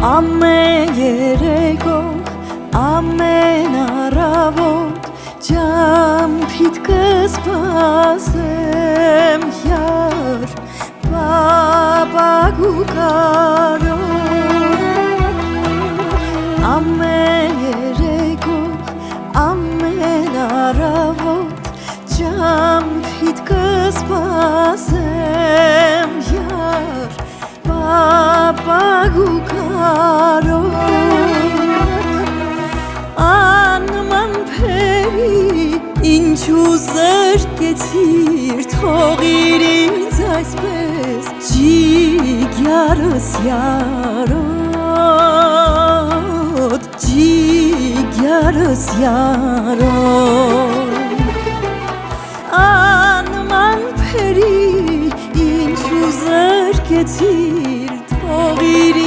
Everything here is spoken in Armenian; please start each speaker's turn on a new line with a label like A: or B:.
A: Ամեն երեկո, ամեն առավոտ ջամփիդ կսպասեմ յար բաբագու կարոտ Ամեն երեկո, ամեն առավոտ ջամփիդ կսպասեմ յար բաբագու Անման փերի ինչու զրկեցիր թողիր ինձ այսպես ջիգյարս յարոտ ջիգյարս յարոտ Անման փերի ինչու զրկեցիր թողիր